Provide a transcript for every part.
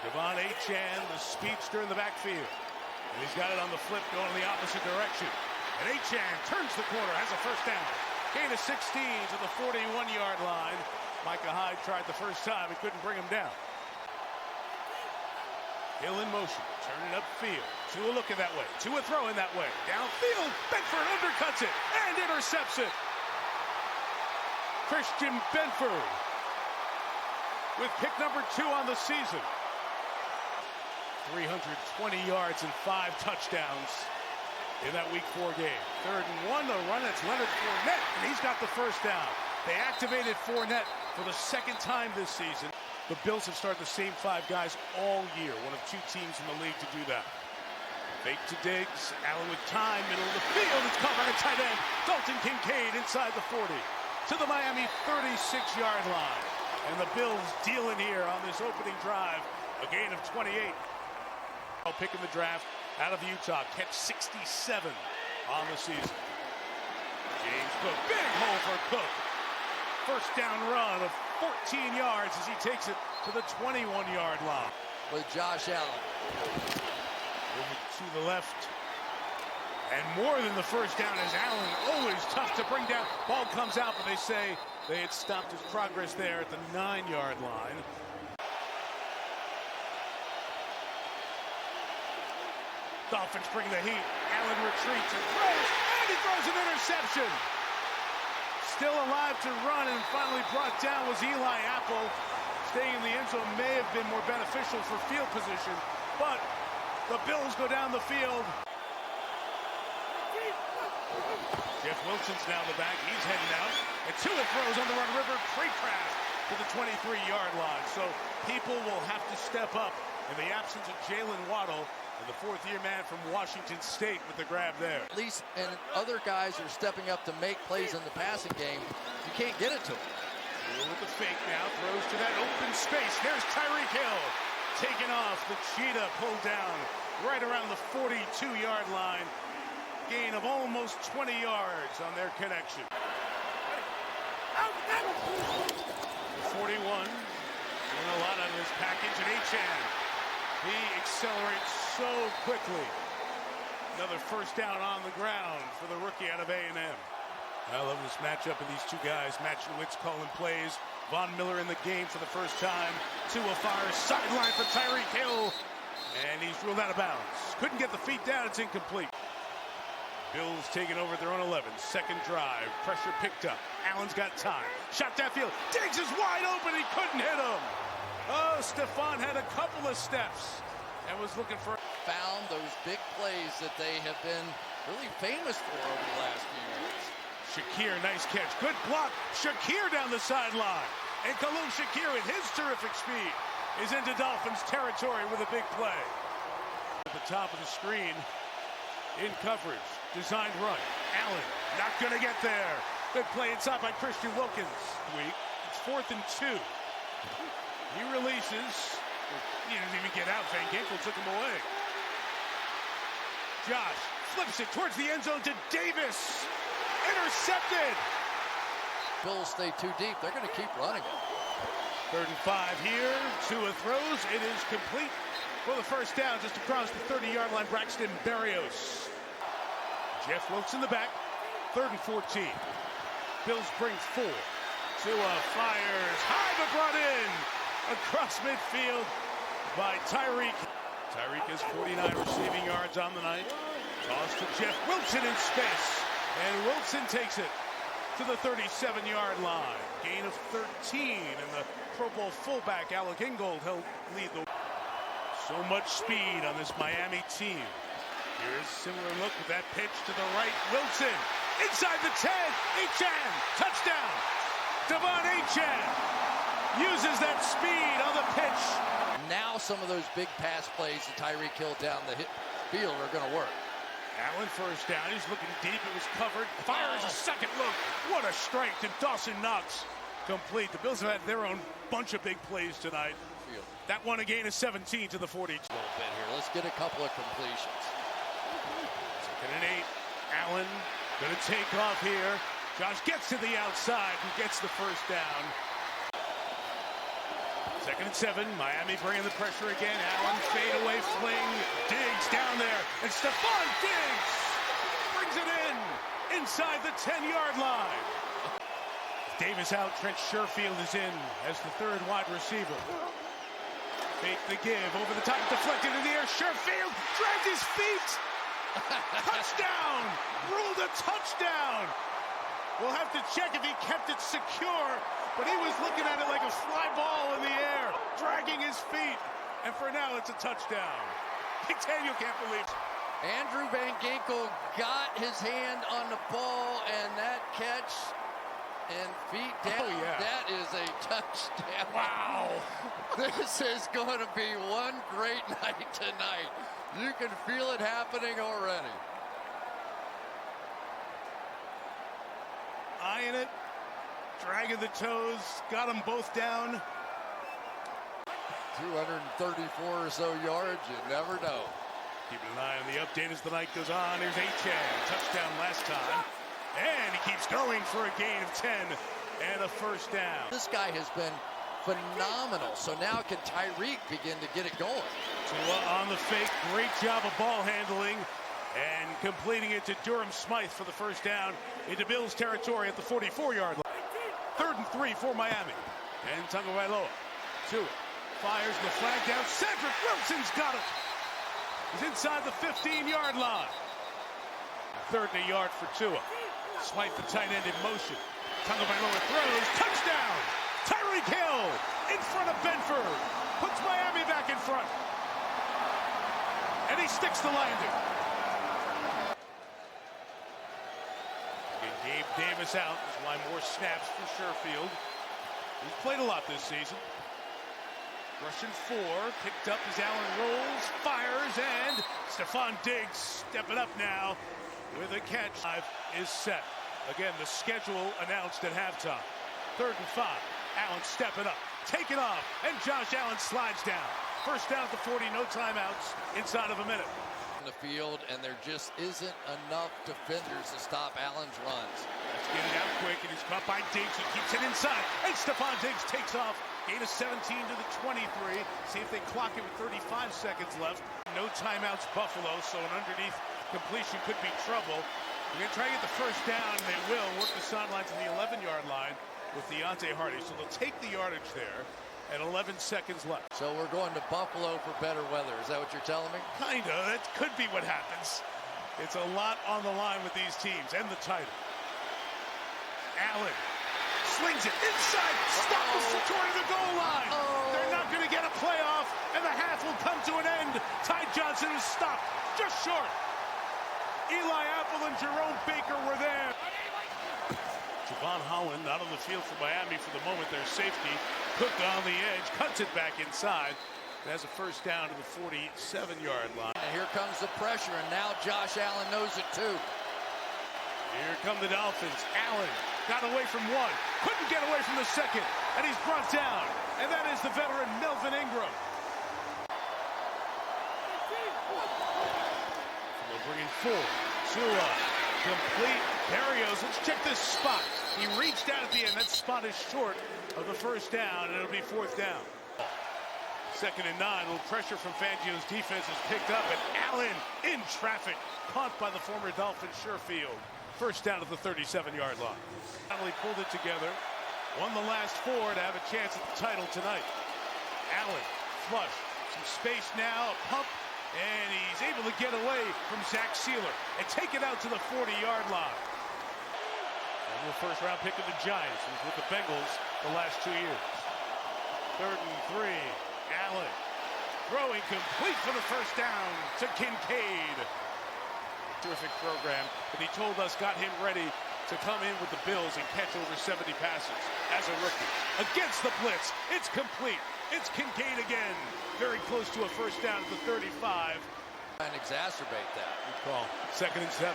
Devon Achane, the speedster in the backfield. And he's got it on the flip going in the opposite direction. And Achane turns the corner, has a first down. Gain of 16 to the 41-yard line. Micah Hyde tried the first time, he couldn't bring him down. Hill in motion, turning upfield. Tua looking that way, Tua throwing that way. Downfield, Benford undercuts it and intercepts it. Christian Benford with pick number 2 on the season. 320 yards and 5 touchdowns in that Week 4 game. 3rd and 1, the run, it's Leonard Fournette, and he's got the first down. They activated Fournette for the 2nd time this season. The Bills have started the same 5 guys all year, one of 2 teams in the league to do that. Fake to Diggs, Allen with time, middle of the field, it's caught by the tight end. Dalton Kincaid inside the 40 to the Miami 36-yard line. And the Bills dealing here on this opening drive, a gain of 28. Pick in the draft out of Utah, catch 67 on the season. James Cook, big hole for Cook. First down run of 14 yards as he takes it to the 21-yard line. With Josh Allen. Over to the left. And more than the first down is Allen, always tough to bring down. Ball comes out, but they say they had stopped his progress there at the 9-yard line. Dolphins bring the heat. Allen retreats and he throws an interception. Still alive to run and finally brought down was Eli Apple. Staying in the end zone may have been more beneficial for field position, but the Bills go down the field. Jeff Wilson's now the back. He's heading out. And Tua throws on the run. River Craycraft to the 23-yard line. So people will have to step up in the absence of Jalen Waddle and the 4th-year man from Washington State with the grab there. At least, and other guys are stepping up to make plays in the passing game. You can't get it to him. With the fake now, throws to that open space. There's Tyreek Hill. Taken off. The Cheetah pulled down right around the 42-yard line. Gain of almost 20 yards on their connection. 41. Doing a lot on this package. And Achane, he accelerates so quickly. Another first down on the ground for the rookie out of A&M. I love this matchup of these 2 guys. Matt Schwitz calling plays. Von Miller in the game for the first time. Tua fires sideline for Tyreek Hill. And he's ruled out of bounds. Couldn't get the feet down. It's incomplete. Bills taking over at their own 11. 2nd drive. Pressure picked up. Allen's got time. Shot downfield. Diggs is wide open. He couldn't hit him. Oh, Stephon had a couple of steps and was looking for... Found those big plays that they have been really famous for over the last few years. Shakir, nice catch. Good block. Shakir down the sideline. And Khalil Shakir with his terrific speed is into Dolphins territory with a big play. At the top of the screen, in coverage, designed run. Allen not going to get there. Good play inside by Christian Wilkins. It's 4th and 2. He releases. He didn't even get out. Van Ginkel took him away. Josh flips it towards the end zone to Davis. Intercepted. Bills stay too deep. They're going to keep running. 3rd and 5 here. Tua throws. It is complete for the first down just across the 30-yard line. Braxton Berrios. Jeff Wilkes in the back. 3rd and 14. Bills bring 4. Tua fires. High but brought in. Across midfield by Tyreek. Tyreek has 49 receiving yards on the night. Toss to Jeff Wilson in space. And Wilson takes it to the 37-yard line. Gain of 13. And the Pro Bowl fullback, Alec Ingold, helped lead the... So much speed on this Miami team. Here's a similar look with that pitch to the right. Wilson inside the 10. Achane. Touchdown. Devon Achane uses that speed on the pitch. Now some of those big pass plays to Tyreek Hill down the field are going to work. Allen first down. He's looking deep. It was covered. Fires a second look. What a strike to Dawson Knox. Complete. The Bills have had their own bunch of big plays tonight. That one a gain of 17 to the 40. A little bit here. Let's get a couple of completions. 2nd and 8. Allen going to take off here. Josh gets to the outside and gets the first down. 2nd Second and 7. Miami bringing the pressure again. Allen fadeaway fling. Diggs down there. And Stephon Diggs brings it in inside the 10-yard line. Davis out. Trent Sherfield is in as the third wide receiver. Fake the give. Over the top. Deflected in the air. Sherfield dragged his feet. Touchdown. Ruled a touchdown. We'll have to check if he kept it secure, but he was looking at it like a fly ball in the air, dragging his feet. And for now, it's a touchdown. McDaniel can't believe it. Andrew Van Ginkel got his hand on the ball, and that catch and feet down, that is a touchdown. Wow. This is going to be one great night tonight. You can feel it happening already. Eyeing it, dragging the toes, got them both down. 234 or so yards, you never know. Keeping an eye on the update as the night goes on. Here's Achane, touchdown last time. And he keeps going for a gain of 10 and a first down. This guy has been phenomenal. So now can Tyreek begin to get it going? Tua on the fake, great job of ball handling. And completing it to Durham Smythe for the first down into Bills territory at the 44-yard line. 3rd and 3 for Miami. And Tagovailoa. Tua fires the flag down. Cedric Wilson's got it. He's inside the 15-yard line. 3rd and a yard for Tua. Smythe the tight end in motion. Tagovailoa throws. Touchdown! Tyreek Hill in front of Benford. Puts Miami back in front. And he sticks the landing. Gabe Davis out. That's why more snaps for Sherfield. He's played a lot this season. Russian 4, picked up as Allen rolls, fires, and Stephon Diggs stepping up now with a catch. 5 is set. Again, the schedule announced at halftime. 3rd and 5. Allen stepping up, taking off, and Josh Allen slides down. First down at the 40, no timeouts inside of a minute. The field, and there just isn't enough defenders to stop Allen's runs. Let's get it out quick, and he's caught by Diggs. He keeps it inside, and Stephon Diggs takes off. Gain of 17 to the 23. See if they clock it with 35 seconds left. No timeouts, Buffalo, so an underneath completion could be trouble. They're going to try to get the first down, and they will work the sidelines to the 11-yard line with Deontay Hardy. So they'll take the yardage there. And 11 seconds left. So we're going to Buffalo for better weather. Is that what you're telling me? Kinda. That could be what happens. It's a lot on the line with these teams and the title. Allen slings it inside. Stop toward the goal line. They're not going to get a playoff, and the half will come to an end. Ty Johnson is stopped just short. Eli Apple and Jerome Baker were there. Javon Holland not on the field for Miami for the moment. Their safety. Cook on the edge, cuts it back inside. It has a first down to the 47-yard line. And here comes the pressure, and now Josh Allen knows it too. Here come the Dolphins. Allen got away from one, couldn't get away from the second, and he's brought down. And that is the veteran Melvin Ingram. We'll bring in 4. Tua. Complete. Berrios, let's check this spot. He reached out at the end. That spot is short of the first down, and it'll be 4th down. 2nd and 9. A little pressure from Fangio's defense is picked up, and Allen in traffic. Caught by the former Dolphin Sherfield. First down at the 37-yard line. Finally pulled it together. Won the last 4 to have a chance at the title tonight. Allen, flush. Some space now, a pump. And he's able to get away from Zach Sealer and take it out to the 40-yard line. And the first-round pick of the Giants was with the Bengals the last 2 years. 3rd and 3. Allen throwing complete for the first down to Kincaid. Terrific program that he told us got him ready to come in with the Bills and catch over 70 passes as a rookie. Against the blitz, it's complete. It's Kincaid again. Very close to a first down at the 35. And exacerbate that. Good call. 2nd and 7.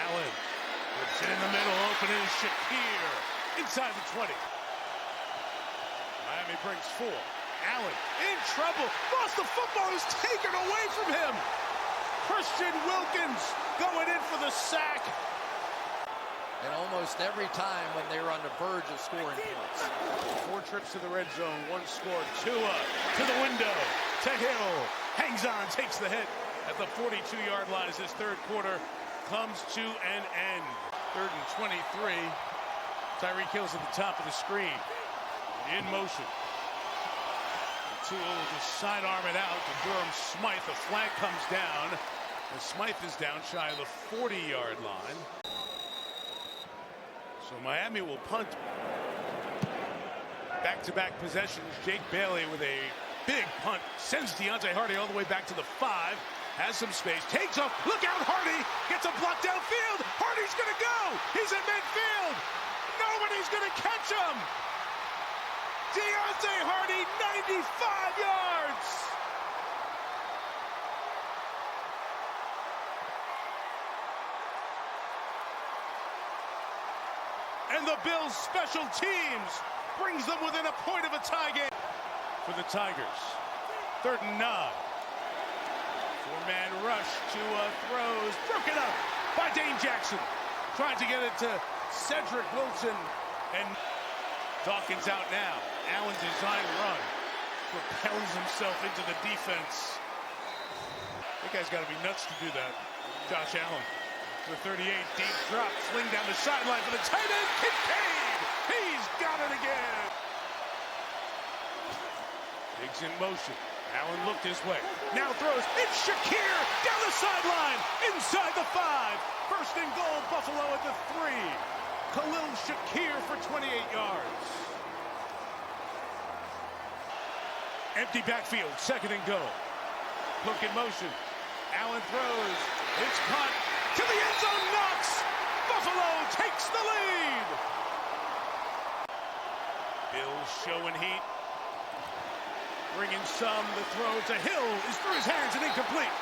Allen puts it in the middle. Open is Shakir. Inside the 20. Miami brings 4. Allen in trouble. Lost the football. Is taken away from him. Christian Wilkins going in for the sack. And almost every time when they were on the verge of scoring points. 4 trips to the red zone. One score. Tua to the window. To Hill. Hangs on. Takes the hit at the 42-yard line as this third quarter comes to an end. 3rd and 23. Tyreek Hill's at the top of the screen. In motion. Tua will just sidearm it out to Durham Smythe. The flag comes down. And Smythe is down shy of the 40-yard line. So Miami will punt. Back-to-back possessions. Jake Bailey with a big punt. Sends Deontay Hardy all the way back to the 5. Has some space. Takes off. Look out, Hardy. Gets a block downfield. Hardy's going to go. He's in midfield. Nobody's going to catch him. Deontay Hardy, 95 yards. And the Bills' special teams brings them within a point of a tie game for the Tigers. 3rd and 9. 4-man rush. Tua throws. Broken up by Dane Jackson. Trying to get it to Cedric Wilson. And Dawkins out now. Allen's design run. Propels himself into the defense. That guy's got to be nuts to do that. Josh Allen. The 38, deep drop, fling down the sideline for the tight end, Kincaid! He's got it again! Diggs in motion. Allen looked his way. Now throws. It's Shakir down the sideline, inside the 5. 1st and goal, Buffalo at the 3. Khalil Shakir for 28 yards. Empty backfield, 2nd and goal. Hook in motion. Allen throws. It's caught. To the end zone, Knox! Buffalo takes the lead! Bills showing heat. Bringing some. The throw to Hill is through his hands and incomplete.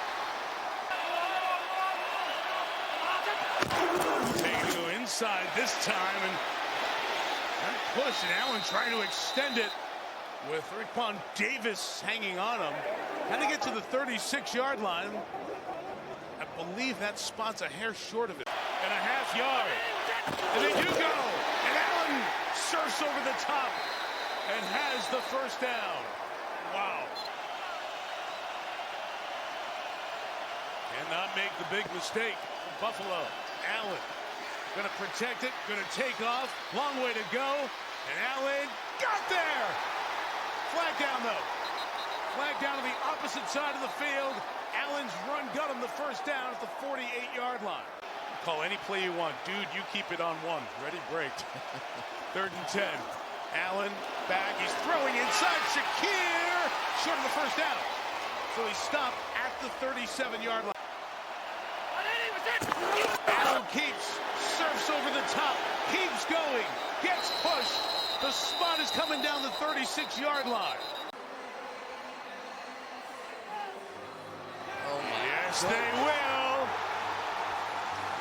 Taking to go inside this time. And that push, and Allen trying to extend it with Raekwon Davis hanging on him. Had to get to the 36-yard line. I believe that spot's a hair short of it. And a half yard. And they do go. And Allen surfs over the top and has the 1st down. Wow. Cannot make the big mistake. Buffalo. Allen going to protect it. Going to take off. Long way to go. And Allen got there. Flag down, though. Flag down to the opposite side of the field. Allen's run got him the 1st down at the 48-yard line. Call any play you want. Dude, you keep it on 1. Ready, break. 3rd and 10. Allen back. He's throwing inside. Shakir short of the 1st down. So he stopped at the 37-yard line. Allen keeps. Surfs over the top. Keeps going. Gets pushed. The spot is coming down the 36-yard line. Yes, they will.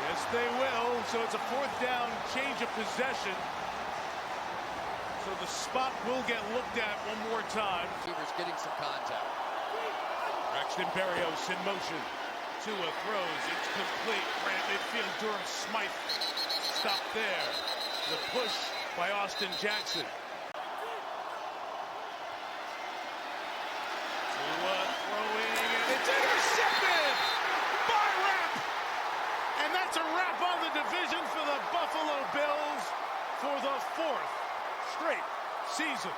Yes, they will. So it's a 4th down, change of possession. So the spot will get looked at one more time. Receivers getting some contact. Braxton Berrios in motion. Tua throws. It's complete. Right at midfield. Durham Smythe stopped there. The push by Austin Jackson. Tua throwing, and it's intercepted by Rapp. And that's a wrap on the division for the Buffalo Bills for the 4th straight season.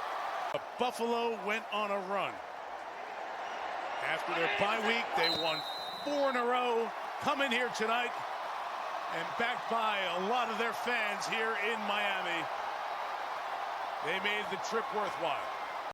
Buffalo went on a run. After their bye week, they won 4 in a row. Come in here tonight and backed by a lot of their fans here in Miami. They made the trip worthwhile.